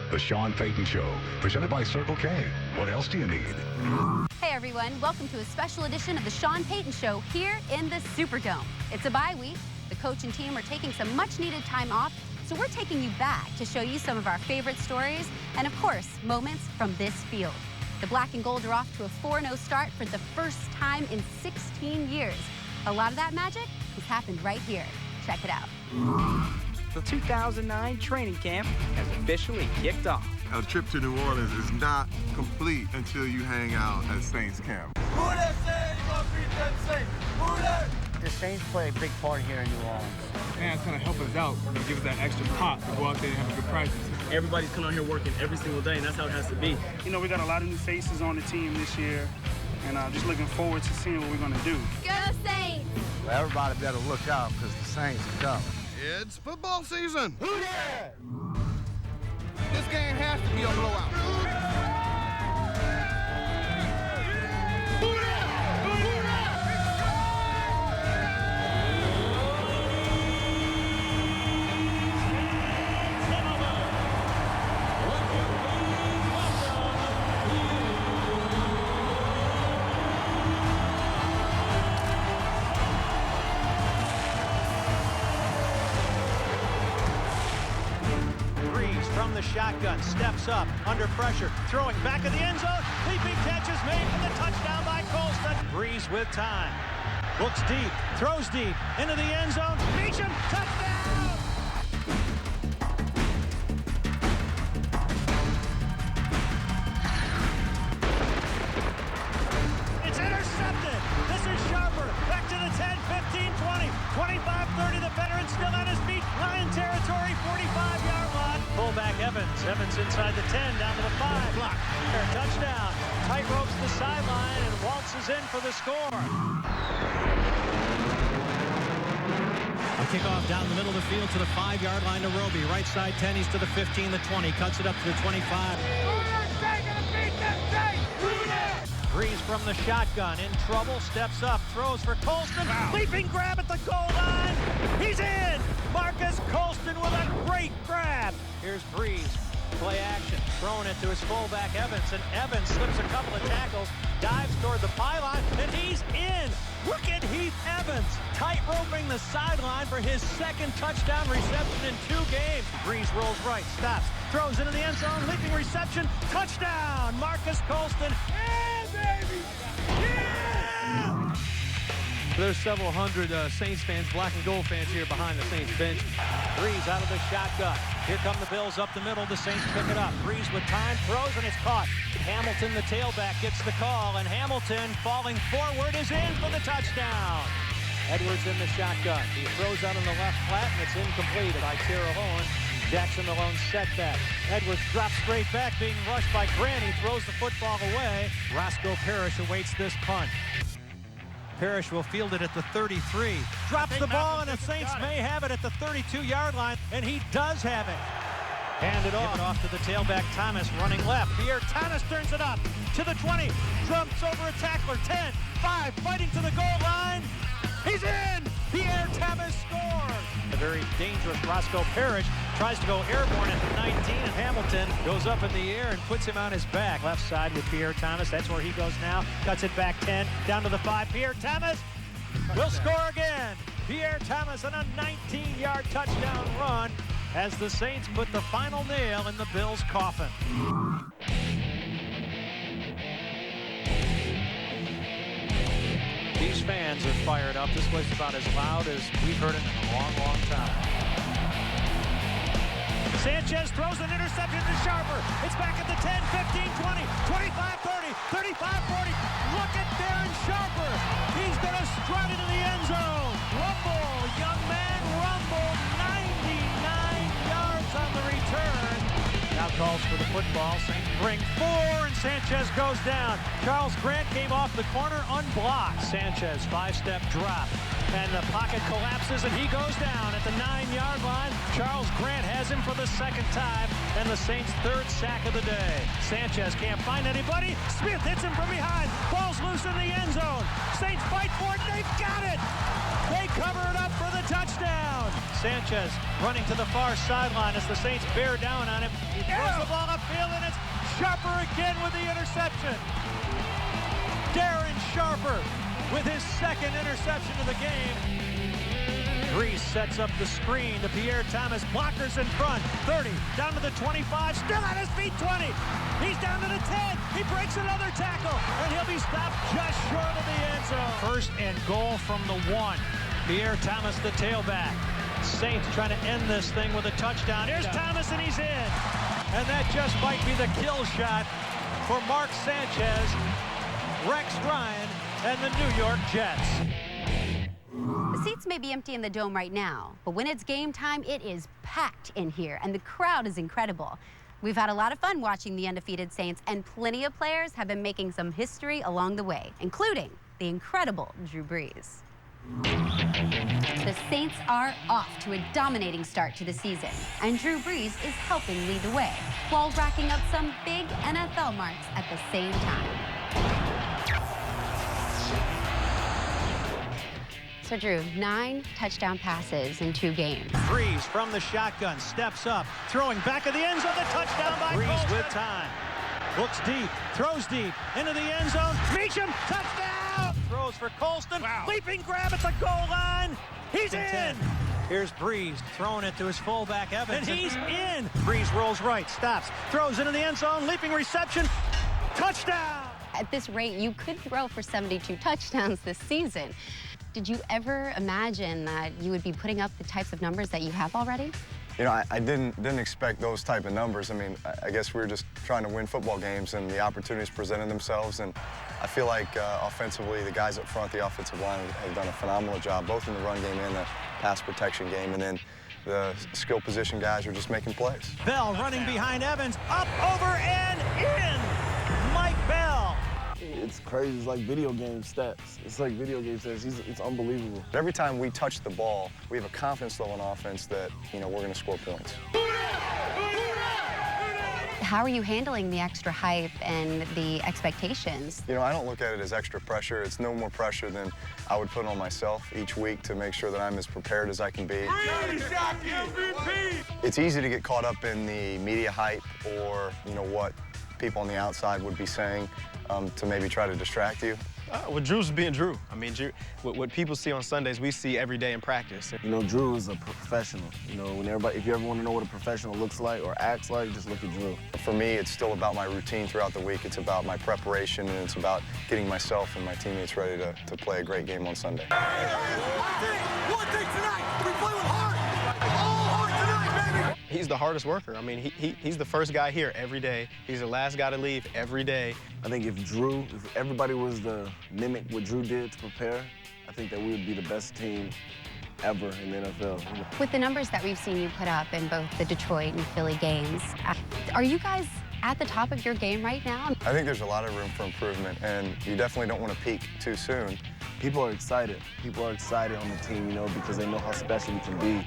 The Sean Payton Show, presented by Circle K. What else do you need? Hey everyone, welcome to a special edition of The Sean Payton Show here in the Superdome. It's a bye week. The coach and team are taking some much-needed time off, so we're taking you back to show you some of our favorite stories and, of course, moments from this field. The Black and Gold are off to a 4-0 start for the first time in 16 years. A lot of that magic has happened right here. Check it out. The 2009 training camp has officially kicked off. A trip to New Orleans is not complete until you hang out at Saints camp. The Saints play a big part here in New Orleans. Man, it's going to help us out and give us that extra pop to go out there and have a good practice. Everybody's coming out here working every single day, and that's how it has to be. You know, we got a lot of new faces on the team this year, and just looking forward to seeing what we're going to do. Go Saints! Well, everybody better look out because the Saints are coming. It's football season. Who that? This game has to be a blowout. From the shotgun, steps up, under pressure, throwing back of the end zone. Leaping catch is made for the touchdown by Colston. Breeze with time. Looks deep, throws deep, into the end zone. Beecham, touchdown! It's intercepted. This is Sharper. Back to the 10, 15, 20, 25, 30. The veteran still on his feet. Lion territory, 45-yard line. Fullback Evans. Evans inside the 10, down to the 5. Block. Touchdown. Tight ropes the sideline and waltzes in for the score. A kickoff down the middle of the field to the 5-yard line to Roby. Right side 10, he's to the 15, the 20. Cuts it up to the 25. Breeze from the shotgun, in trouble, steps up, throws for Colston. Wow. Leaping grab at the goal line. He's in! Marcus Colston with a great grab. Here's Breeze. Play action, throwing it to his fullback Evans, and Evans slips a couple of tackles, dives toward the pylon, and he's in! Look at Heath Evans, tight-roping the sideline for his second touchdown reception in 2 games. Breeze rolls right, stops, throws into the end zone, leaping reception, touchdown! Marcus Colston. Yeah, baby! Yeah! There's several hundred Saints fans, black and gold fans here behind the Saints bench. Breeze out of the shotgun. Here come the Bills up the middle. The Saints pick it up. Breeze with time, throws, and it's caught. Hamilton, the tailback, gets the call, and Hamilton, falling forward, is in for the touchdown. Edwards in the shotgun. He throws out on the left flat, and it's incomplete by Terrell Owen. Jackson Malone setback. Edwards drops straight back, being rushed by Grant. He throws the football away. Roscoe Parrish awaits this punt. Parrish will field it at the 33. Drops the ball, and the Saints may have it at the 32-yard line, and he does have it. Handed off to the tailback Thomas, running left. Pierre Thomas turns it up to the 20. Jumps over a tackler. 10, 5, fighting to the goal line. He's in! Pierre Thomas scores! A very dangerous Roscoe Parrish tries to go airborne at the 19, and Hamilton goes up in the air and puts him on his back. Left side with Pierre Thomas. That's where he goes now. Cuts it back 10, down to the 5. Pierre Thomas will score again. Pierre Thomas on a 19-yard touchdown run as the Saints put the final nail in the Bills' coffin. These fans are fired up. This place is about as loud as we've heard it in a long, long time. Sanchez throws an interception to Sharper. It's back at the 10, 15, 20, 25, 30, 35, 40. Look at Darren Sharper. He's going to strut into the end zone. Rumble, young man, rumble. 99 yards on the return. Now calls for the football. Saints bring 4, and Sanchez goes down. Charles Grant came off the corner unblocked. Sanchez, 5-step drop. And the pocket collapses, and he goes down at the 9-yard line. Charles Grant has him for the second time, and the Saints' 3rd sack of the day. Sanchez can't find anybody. Smith hits him from behind. Ball's loose in the end zone. Saints fight for it. They've got it. They cover it up for the touchdown. Sanchez running to the far sideline as the Saints bear down on him. He throws the ball upfield, and it's Sharper again with the interception. Darren Sharper with his second interception of the game. Brees sets up the screen to Pierre Thomas. Blockers in front. 30, down to the 25, still on his feet, 20. He's down to the 10. He breaks another tackle, and he'll be stopped just short of the end zone. First and goal from the 1. Pierre Thomas, the tailback. Saints trying to end this thing with a touchdown. Here's Thomas, and he's in. And that just might be the kill shot for Mark Sanchez, Rex Ryan, and the New York Jets. The seats may be empty in the Dome right now, but when it's game time, it is packed in here, and the crowd is incredible. We've had a lot of fun watching the undefeated Saints, and plenty of players have been making some history along the way, including the incredible Drew Brees. The Saints are off to a dominating start to the season, and Drew Brees is helping lead the way, while racking up some big NFL marks at the same time. So, Drew, 9 touchdown passes in 2 games. Brees from the shotgun, steps up, throwing back of the end zone, the touchdown by Brees with time. Looks deep, throws deep, into the end zone, Meacham, touchdown! Throws for Colston, leaping grab at the goal line, he's in! Here's Brees throwing it to his fullback Evans, and he's in! Brees rolls right, stops, throws into the end zone, leaping reception, touchdown! At this rate, you could throw for 72 touchdowns this season. Did you ever imagine that you would be putting up the types of numbers that you have already? You know, I didn't expect those type of numbers. I mean, I guess we were just trying to win football games, and the opportunities presented themselves. And I feel like offensively, the guys up front, the offensive line, have done a phenomenal job, both in the run game and the pass protection game. And then the skill position guys are just making plays. Bell running behind Evans, up, over, and in. Mike Bell. It's crazy. It's like video game stats. It's like video game stats. It's unbelievable. Every time we touch the ball, we have a confidence level in offense that, you know, we're going to score points. How are you handling the extra hype and the expectations? You know, I don't look at it as extra pressure. It's no more pressure than I would put on myself each week to make sure that I'm as prepared as I can be. It's easy to get caught up in the media hype or, you know, what people on the outside would be saying to maybe try to distract you. Well, Drew's being Drew. I mean, Drew, what people see on Sundays, we see every day in practice. You know, Drew is a professional. You know, if you ever want to know what a professional looks like or acts like, just look at Drew. For me, it's still about my routine throughout the week. It's about my preparation, and it's about getting myself and my teammates ready to play a great game on Sunday. One thing tonight, we play with heart. All heart tonight, baby. He's the hardest worker. I mean, he's the first guy here every day. He's the last guy to leave every day. I think if everybody was to mimic what Drew did to prepare, I think that we would be the best team ever in the NFL. With the numbers that we've seen you put up in both the Detroit and Philly games, are you guys at the top of your game right now? I think there's a lot of room for improvement, and you definitely don't want to peak too soon. People are excited. People are excited on the team, you know, because they know how special we can be.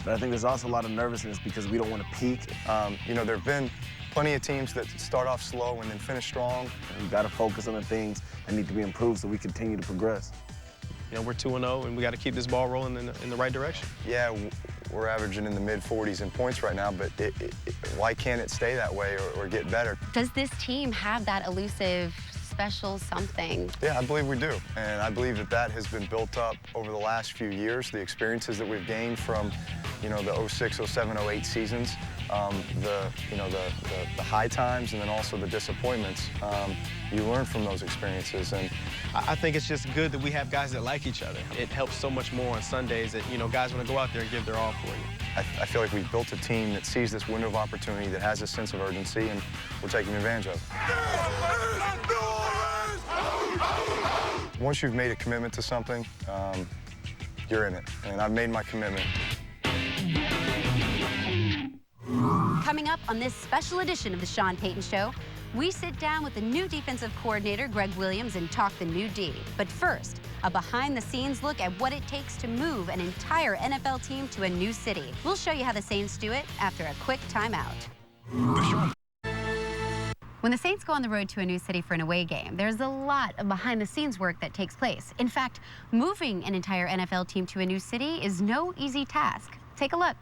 But I think there's also a lot of nervousness because we don't want to peak. You know, there have been plenty of teams that start off slow and then finish strong. We've got to focus on the things that need to be improved so we continue to progress. You know, we're 2-0, and we got to keep this ball rolling in the right direction. Yeah, we're averaging in the mid-40s in points right now, but why can't it stay that way or get better? Does this team have that elusive special something? Yeah, I believe we do, and I believe that has been built up over the last few years. The experiences that we've gained from, you know, the 06, 07, 08 seasons, the high times, and then also the disappointments. You learn from those experiences, and I think it's just good that we have guys that like each other. It helps so much more on Sundays that, you know, guys want to go out there and give their all for you. I feel like we've built a team that sees this window of opportunity, that has a sense of urgency, and we're taking advantage of it. Once you've made a commitment to something, you're in it, and I've made my commitment. Coming up on this special edition of the Sean Payton Show, we sit down with the new defensive coordinator, Greg Williams, and talk the new D. But first, a behind-the-scenes look at what it takes to move an entire NFL team to a new city. We'll show you how the Saints do it after a quick timeout. When the Saints go on the road to a new city for an away game, there's a lot of behind-the-scenes work that takes place. In fact, moving an entire NFL team to a new city is no easy task. Take a look.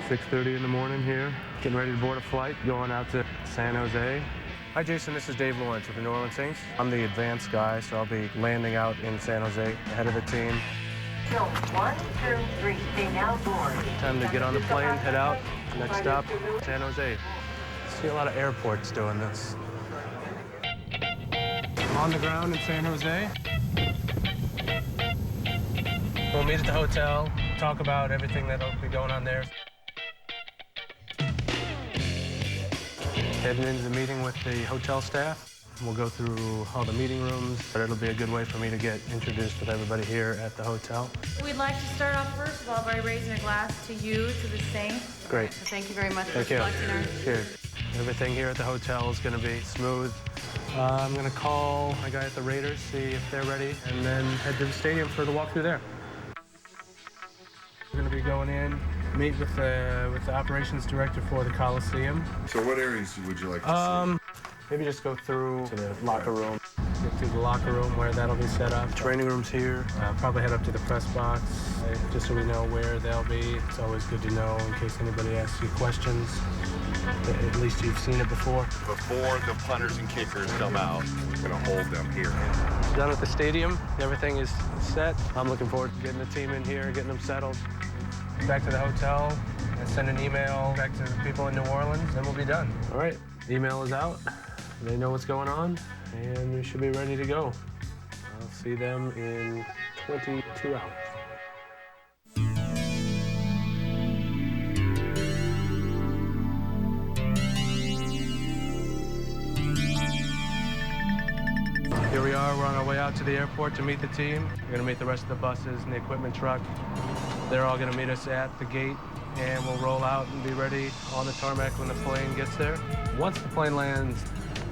6:30 in the morning here, getting ready to board a flight, going out to San Jose. Hi, Jason. This is Dave Lawrence with the New Orleans Saints. I'm the advanced guy, so I'll be landing out in San Jose ahead of the team. So 1, 2, 3, stay now board. Time to get on the plane, head out. Next stop, San Jose. See a lot of airports doing this. On the ground in San Jose. We'll meet at the hotel, talk about everything that'll be going on there. Heading into the meeting with the hotel staff. We'll go through all the meeting rooms, but it'll be a good way for me to get introduced with everybody here at the hotel. We'd like to start off, first of all, by raising a glass to you, to the Saints. Great. So thank you very much Thank for you. selecting our... Cheers. Everything here at the hotel is going to be smooth. I'm going to call my guy at the Raiders, see if they're ready, and then head to the stadium for the walkthrough there. We're going to be going in, meet with the operations director for the Coliseum. So what areas would you like to see? Maybe just go through to the locker room. Get to the locker room where that'll be set up. Training room's here. Probably head up to the press box, just so we know where they'll be. It's always good to know in case anybody asks you questions. At least you've seen it before. Before the punters and kickers come out, we're going to hold them here. Done at the stadium. Everything is set. I'm looking forward to getting the team in here, getting them settled. Back to the hotel and send an email back to the people in New Orleans, then we'll be done. All right, email is out. They know what's going on, and we should be ready to go. I'll see them in 22 hours. Here we are, we're on our way out to the airport to meet the team. We're gonna meet the rest of the buses and the equipment truck. They're all gonna meet us at the gate, and we'll roll out and be ready on the tarmac when the plane gets there. Once the plane lands,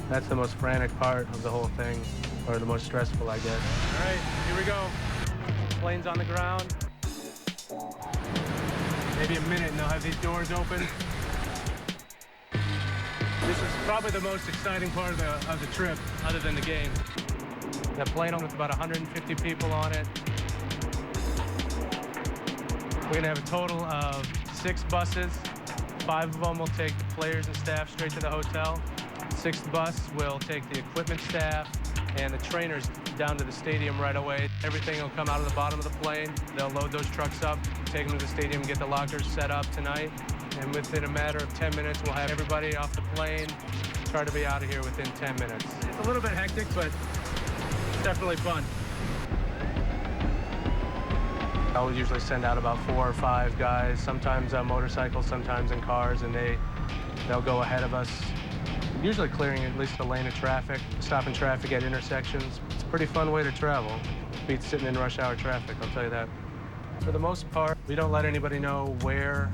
that's the most frantic part of the whole thing, or the most stressful, I guess. All right, here we go. Plane's on the ground. Maybe a minute and they'll have these doors open. This is probably the most exciting part of the trip, other than the game. That plane with about 150 people on it. We're gonna have a total of 6 buses. 5 of them will take the players and staff straight to the hotel. 6th bus will take the equipment staff and the trainers down to the stadium right away. Everything will come out of the bottom of the plane. They'll load those trucks up, take them to the stadium, get the lockers set up tonight. And within a matter of 10 minutes, we'll have everybody off the plane, try to be out of here within 10 minutes. It's a little bit hectic, but definitely fun. I would usually send out about 4 or 5 guys, sometimes on motorcycles, sometimes in cars, and they'll go ahead of us, usually clearing at least a lane of traffic, stopping traffic at intersections. It's a pretty fun way to travel. Beats sitting in rush hour traffic, I'll tell you that. For the most part, we don't let anybody know where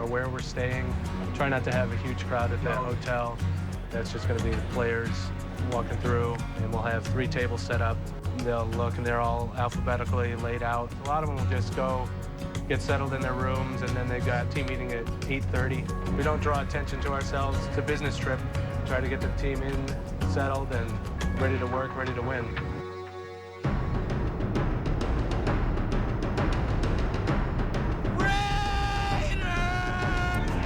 we're staying. Try not to have a huge crowd at that hotel. That's just going to be the players walking through, and we'll have 3 tables set up. They'll look, and they're all alphabetically laid out. A lot of them will just go get settled in their rooms, and then they've got team meeting at 8:30. We don't draw attention to ourselves. It's a business trip. Try to get the team in, settled, and ready to work, ready to win.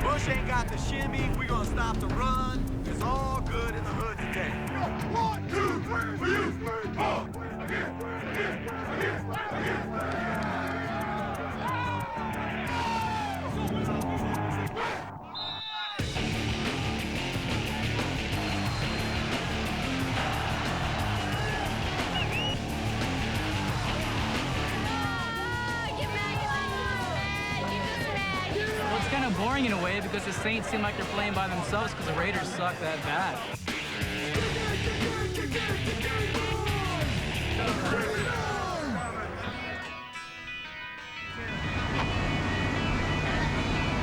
Bush ain't got the shimmy. We're gonna stop the run. It's all good in the hood today. 1, 2, 3, for you, 3, 4. It's kind of boring in a way because the Saints seem like they're playing by themselves because the Raiders suck that bad.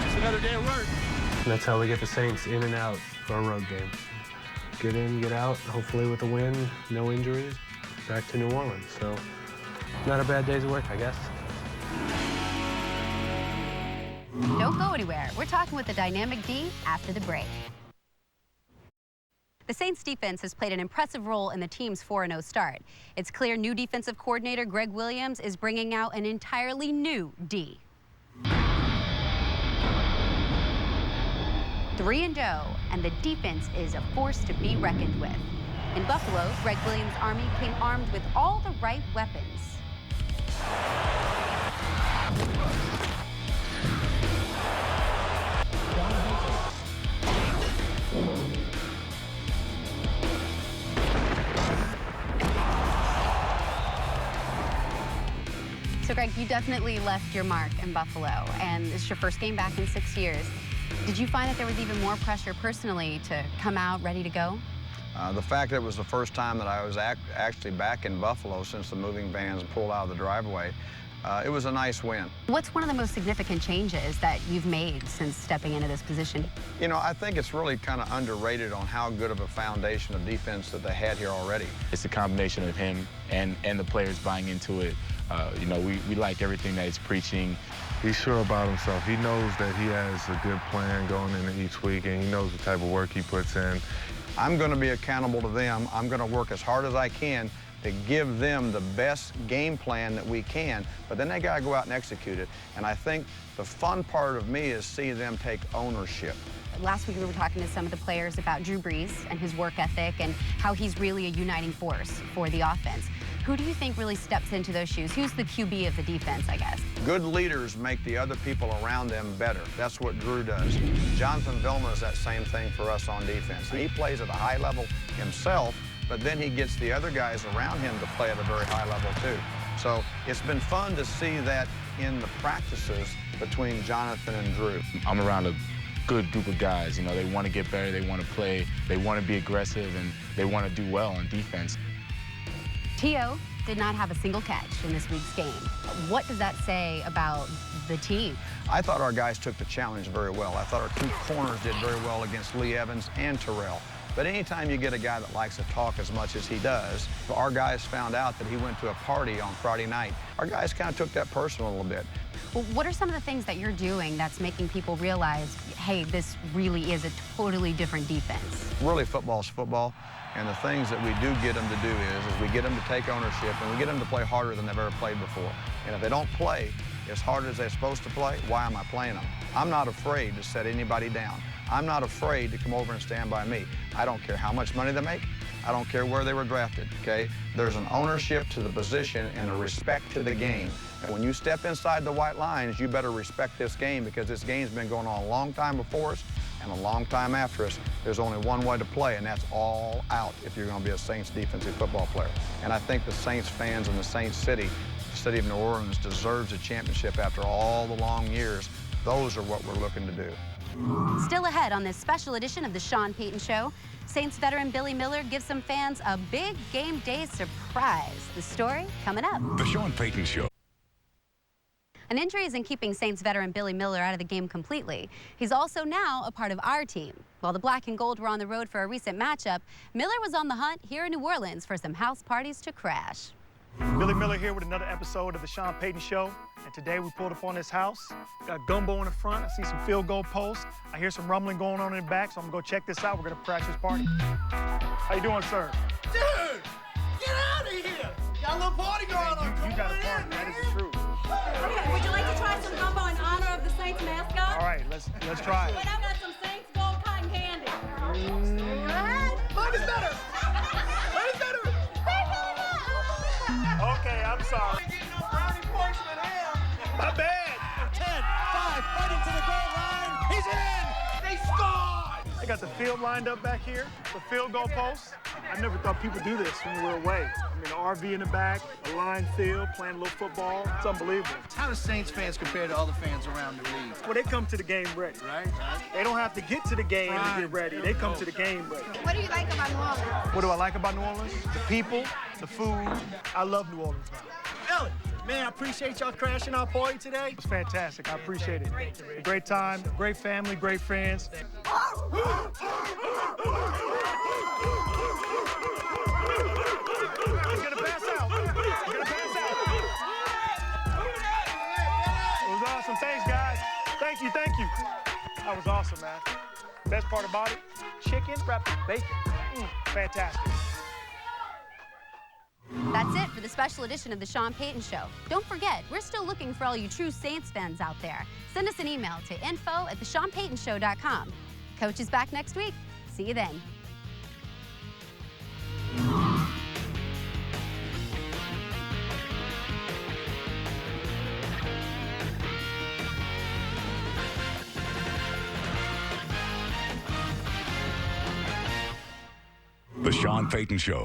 Just another day of work. And that's how we get the Saints in and out for a road game. Get in, get out, hopefully with a win, no injuries, back to New Orleans. So not a bad day's work, I guess. Don't go anywhere. We're talking with the Dynamic D after the break. The Saints defense has played an impressive role in the team's 4-0 start. It's clear new defensive coordinator Greg Williams is bringing out an entirely new D. 3-0, and the defense is a force to be reckoned with. In Buffalo, Greg Williams' Army came armed with all the right weapons. So Greg, you definitely left your mark in Buffalo, and this is your first game back in 6 years. Did you find that there was even more pressure personally to come out ready to go? The fact that it was the first time that I was actually back in Buffalo since the moving vans pulled out of the driveway, it was a nice win. What's one of the most significant changes that you've made since stepping into this position? You know, I think it's really kind of underrated on how good of a foundation of defense that they had here already. It's a combination of him and the players buying into it. You know, we like everything that he's preaching. He's sure about himself. He knows that he has a good plan going into each week, and he knows the type of work he puts in. I'm going to be accountable to them. I'm going to work as hard as I can to give them the best game plan that we can, but then they got to go out and execute it. And I think the fun part of me is see them take ownership. Last week we were talking to some of the players about Drew Brees and his work ethic and how he's really a uniting force for the offense. Who do you think really steps into those shoes? Who's the QB of the defense, I guess? Good leaders make the other people around them better. That's what Drew does. Jonathan Vilma is that same thing for us on defense. He plays at a high level himself, but then he gets the other guys around him to play at a very high level too. So it's been fun to see that in the practices between Jonathan and Drew. I'm around a good group of guys. You know, they want to get better, they want to play, they want to be aggressive, and they want to do well on defense. T.O. did not have a single catch in this week's game. What does that say about the team? I thought our guys took the challenge very well. I thought our two corners did very well against Lee Evans and Terrell. But anytime you get a guy that likes to talk as much as he does, our guys found out that he went to a party on Friday night. Our guys kind of took that personal a little bit. Well, what are some of the things that you're doing that's making people realize, hey, this really is a totally different defense? Really, football's football. And the things that we do get them to do is we get them to take ownership, and we get them to play harder than they've ever played before. And if they don't play as hard as they're supposed to play, why am I playing them? I'm not afraid to set anybody down. I'm not afraid to come over and stand by me. I don't care how much money they make. I don't care where they were drafted, okay? There's an ownership to the position and a respect to the game. And when you step inside the white lines, you better respect this game, because this game's been going on a long time before us and a long time after us. There's only one way to play, and that's all out if you're going to be a Saints defensive football player. And I think the Saints fans and the Saints city, the city of New Orleans, deserves a championship after all the long years. Those are what we're looking to do. Still ahead on this special edition of the Sean Payton Show, Saints veteran Billy Miller gives some fans a big game day surprise. The story coming up. The Sean Payton Show. An injury isn't keeping Saints veteran Billy Miller out of the game completely. He's also now a part of our team. While the black and gold were on the road for a recent matchup, Miller was on the hunt here in New Orleans for some house parties to crash. Billy Miller here with another episode of the Sean Payton Show. And today we pulled up on this house. Got gumbo in the front. I see some field goal posts. I hear some rumbling going on in the back, so I'm gonna go check this out. We're gonna crash this party. How you doing, sir? Dude, get out of here! Got a little party going on. You got a party. That is true. Okay, would you like to try some gumbo in honor of the Saints mascot? All right, let's try it. But I've got some Saints gold cotton candy. Mine is better. Mine is better. Okay, I'm sorry. My bad. 10, 5, fighting to the goal line. He's in. They scored. They got the field lined up back here, the field goal post. I never thought people do this when we were away. I mean, an RV in the back, a lined field, playing a little football. It's unbelievable. How do Saints fans compare to other fans around the league? Well, they come to the game ready, right? They don't have to get to the game to get ready. They come to the game ready. What do you like about New Orleans? What do I like about New Orleans? The people, the food. I love New Orleans now. Billy, man, I appreciate y'all crashing our party today. It was fantastic. I appreciate it. A great time, great family, great friends. It was awesome. Thanks, guys. Thank you, thank you. That was awesome, man. Best part about it, chicken wrapped in bacon. fantastic. That's it for the special edition of the Sean Payton Show. Don't forget, we're still looking for all you true Saints fans out there. Send us an email to info@theshawnpaytonshow.com. Coach is back next week. See you then. The Sean Payton Show.